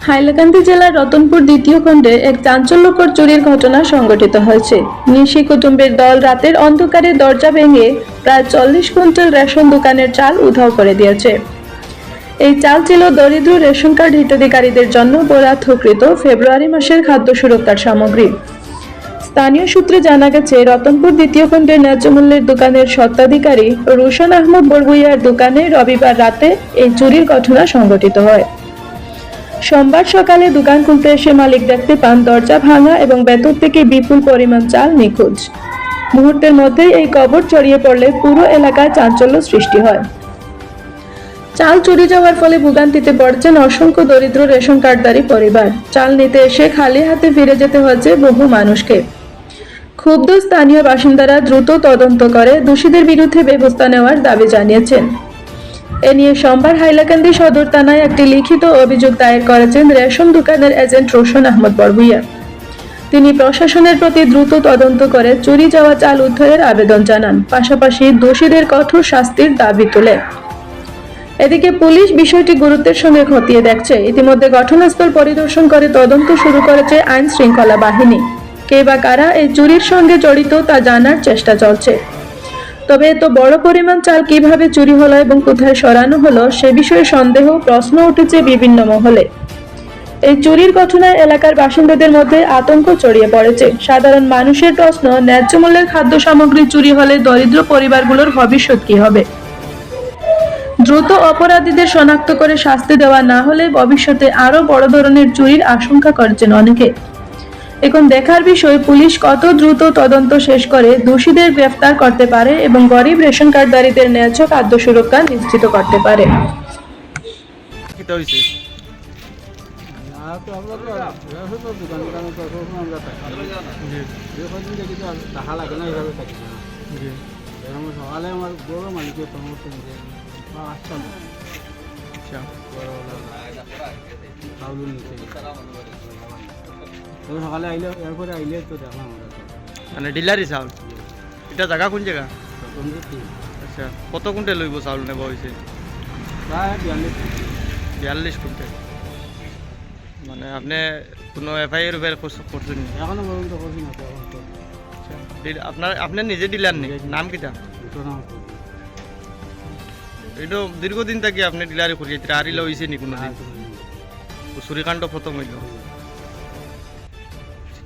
হাইলাকান্দি জেলার রতনপুর দ্বিতীয় খণ্ডে এক চাঞ্চল্যকর চুরির ঘটনা সংঘটিত হয়েছে। নিশি কুটুম্বের দল রাতের অন্ধকারে দরজা ভেঙে প্রায় 40 কুইন্টাল রেশন দোকানের চাল উধাও করে দিয়েছে। এই চাল ছিল দরিদ্র রেশন কার্ড হিতাধিকারীদের জন্য বরাদ্দকৃত ফেব্রুয়ারি মাসের খাদ্য সুরক্ষার সামগ্রী। স্থানীয় সূত্রে জানা গেছে, রতনপুর দ্বিতীয় খণ্ডের ন্যায্য মূল্যের দোকানের স্বত্বাধিকারী রোশন আহমদ বড়ভুইয়ার দোকানে রবিবার রাতে এই চুরির ঘটনা সংঘটিত হয়। সোমবার সকালে দোকান খুলতে এসে মালিক দেখতে পান দরজা ভাঙা এবং ভেতর থেকে বিপুল পরিমাণ চাল নিখোঁজ। মুহূর্তের মধ্যেই এই খবর ছড়িয়ে পড়লে পুরো এলাকায় চাঞ্চল্য সৃষ্টি হয়। চাল চুরি যাওয়ার ফলে ভোগান্তিতে পড়ছেন অসংখ্য দরিদ্র রেশন কার্ডধারী পরিবার। চাল নিতে এসে খালি হাতে ফিরে যেতে হচ্ছে বহু মানুষকে। ক্ষুব্ধ স্থানীয় বাসিন্দারা দ্রুত তদন্ত করে দোষীদের বিরুদ্ধে ব্যবস্থা নেওয়ার দাবি জানিয়েছেন। এ নিয়ে সোমবার হাইলাকান্দি সদর থানায় একটি লিখিত অভিযোগ দায়ের করেছেন রেশন দোকানের এজেন্ট রোশন আহমদ বড়ভুইয়া। তিনি প্রশাসনের প্রতি দ্রুত তদন্ত করে চুরি যাওয়া চাল উদ্ধারের আবেদন জানান, পাশাপাশি দোষীদের কঠোর শাস্তির দাবি তোলে। এদিকে পুলিশ বিষয়টি গুরুত্বের সঙ্গে খতিয়ে দেখছে। ইতিমধ্যে ঘটনাস্থল পরিদর্শন করে তদন্ত শুরু করেছে আইন শৃঙ্খলা বাহিনী। কে বা কারা এই চুরির সঙ্গে জড়িত তা জানার চেষ্টা চলছে। তবে এত বড় পরিমাণ চাল কিভাবে চুরি হলো এবং কোথায় সরানো হলো সে বিষয়ে সন্দেহ প্রশ্ন উঠেছে বিভিন্ন মহলে। এই চুরির ঘটনায় এলাকার বাসিন্দাদের মধ্যে আতঙ্ক ছড়িয়ে পড়েছে। সাধারণ মানুষের প্রশ্ন, ন্যায্য মূল্যের খাদ্য সামগ্রী চুরি হলে দরিদ্র পরিবারগুলোর ভবিষ্যৎ কি হবে? দ্রুত অপরাধীদের শনাক্ত করে শাস্তি দেওয়া না হলে ভবিষ্যতে আরো বড় ধরনের চুরির আশঙ্কা করছেন অনেকে। এখন দেখার বিষয় পুলিশ কত দ্রুত তদন্ত শেষ করে দোষীদের গ্রেফতার করতে পারে এবং গরিব রেশন কার্ডধারীদের ন্যায্য খাদ্য সুরক্ষা নিশ্চিত করতে পারে। সকালে আমার বড় মালিকের সকালে আইলে এরপরে আইলে তো দেখলাম মানে ডিলারি চাউল। এটা জায়গা কোন জায়গা? আচ্ছা, কত কুইন্টাল লইব চাউল নেব হয়েছে? প্রায় 42 কুইন্টাল। মানে আপনি কোনো এফআইআর করছেন? এখনো পর্যন্ত করছি না। আপনার নিজে ডিলার নেই? নাম কিটা? এটা দীর্ঘদিন থেকে আপনি ডিলারি করি আরিলে হয়েছে নি কোনো দিন? চুরিকাণ্ড প্রথম হইল।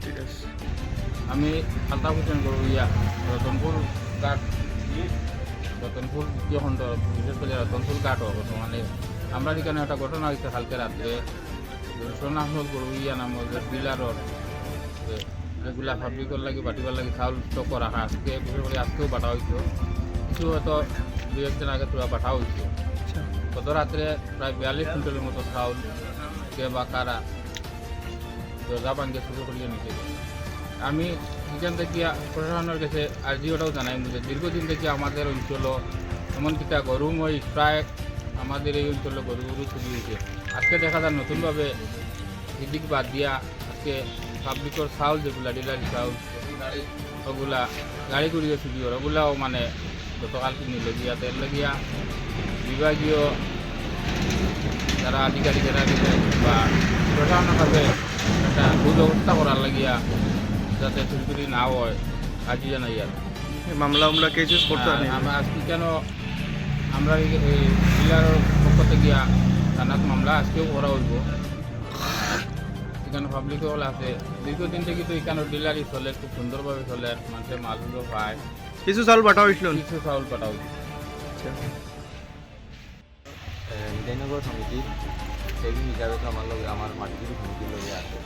ঠিক আছে। আমি আলতা হোসেন বড়ভুইয়া, রতনপুর ঘাট, রতনপুর দ্বিতীয় খণ্ড, বিশেষ করে রতনপুর ঘাট বর্তমানে আমরা এখানে একটা ঘটনা হয়েছে কালকে রাত্রে। রোশন আহমদ বড়ভুইয়া নামক ডিলারর এগুলা ফাব্রিকর লাগে বাটিবার লাগে চাউল স্টক রাখা, আজকে বিশেষ করে আজকেও বাটা হয়েছে। কিছু হয়তো দু একদিন আগে তোরা বাটা হয়েছে। গত রাত্রে প্রায় 42 কুইন্টালের মতো চাউল কে বা কারা দরজা ভাঙ্গে শুরু করিয়ে নিতে। আমি এখান থেকে প্রশাসনের কাছে আর্জিওটাও জানাই যে দীর্ঘদিন থেকে আমাদের অঞ্চল এমনকি তা গরুময় প্রায় আমাদের এই অঞ্চলে গরু চুরি হয়েছে। আজকে দেখা যায় নতুনভাবে এদিক বাদ দিয়া আজকে পাবলিকর চাউল যেগুলা ডিলারি চাউল ওগুলা গাড়ি করিয়ে চুরি হয়, ওগুলাও মানে গতকাল কিনে লগিয়া তেল লগিয়া বিভাগীয় যারা আধিকারিকেরা বা প্রশাসনভাবে একটা সুব্যবস্থা করার লাগিয়া যাতে চুরি না হয় আজই জানাই। আর মামলা কেস করতে আমরা আজকে কেন আমরা এই ডিলারের পক্ষ থেকে থানাত মামলা আজকেও করা হইব। এখানে পাবলিক হল আছে দীর্ঘদিন থেকে, তো এখানে ডিলারি চলে, খুব সুন্দরভাবে চলে, মানুষের মালগুলো পায়। কিছু চাউল পাঠা হয়েছিল? কিছু চাউল পাঠা হয়েছে। বিজয়নগর সমিতির সেভিং হিসাবে তো আমার মাটিগুলি সমিতির লগে আছে।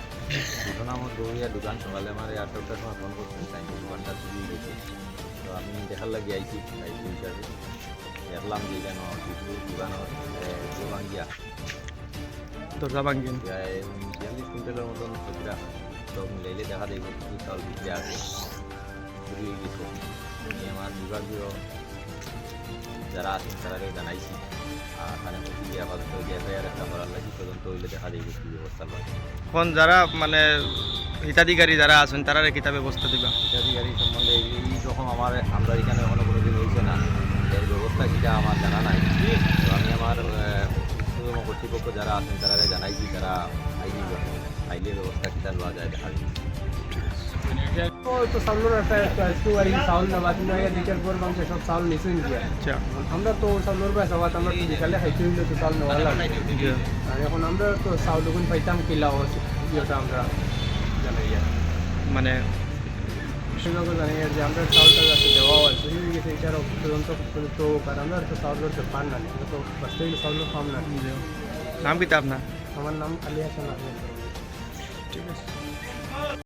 ঘটনা আমার বড়ভুইয়া দোকান সকালে আমার 8টার সময় ফোন করতে চাই দোকানটা চুরি গেছে। তো আমি দেখার লাগে আইছি দায়িত্ব হিসাবে। দেখলাম যে যেন দোকানের ভাঙ্গিয়া দরজা ভাঙ্গি 42 কুইন্টালের মতন খুচরা সব মিলাইলে দেখা দেব কিছু চাউল ভিতরে আছে চুরি হয়ে গেছে। আমি আমার বিভাগীয় যারা আছেন তারাকে জানাইছি। আর তারা বলছি আপাতত এফআইআর একটা করার লাগে, তদন্ত হইলে দেখা দেব কী ব্যবস্থা লাগে। এখন যারা মানে হিতাধিকারী যারা আছেন তারা কিতা ব্যবস্থা দিবা? হিতাধিকারী সম্বন্ধে এই রকম আমরা এখানে এখনো কোনো দিন হয়েছে না, এর ব্যবস্থা কিটা আমার জানা নাই। তো আমি আমার কর্তৃপক্ষ যারা আছেন তারা জানাইছি তারা আইনি আইলে ব্যবস্থা কিতা লওয়া যায় দেখা যায়। তো চাউলের একটা একটু আর চাউল নেওয়া কিন্তু দিকের পর মানুষ সব চাউল নিচে নিয়ে আচ্ছা আমরা তো চাউলের পয়সা পাত আমরা তো বিকালে খাইতে হইলে তো চাউল নেওয়া লাগে আর এখন আমরা তো চাউল যখন পাইতাম কিলা ইয়েটা আমরা জানাই মানে সেভাবে জানাই যে আমরা চাউলটা যাতে দেওয়া হয় সেই হয়ে গেছে এটার তদন্ত তো আর আমরা তো চাউলের পান না আমরা তো বাস্তবে চাউলের পাম না নাম কিতা আপনার? আমার নাম আলী হাসান আহমেদ। ঠিক আছে।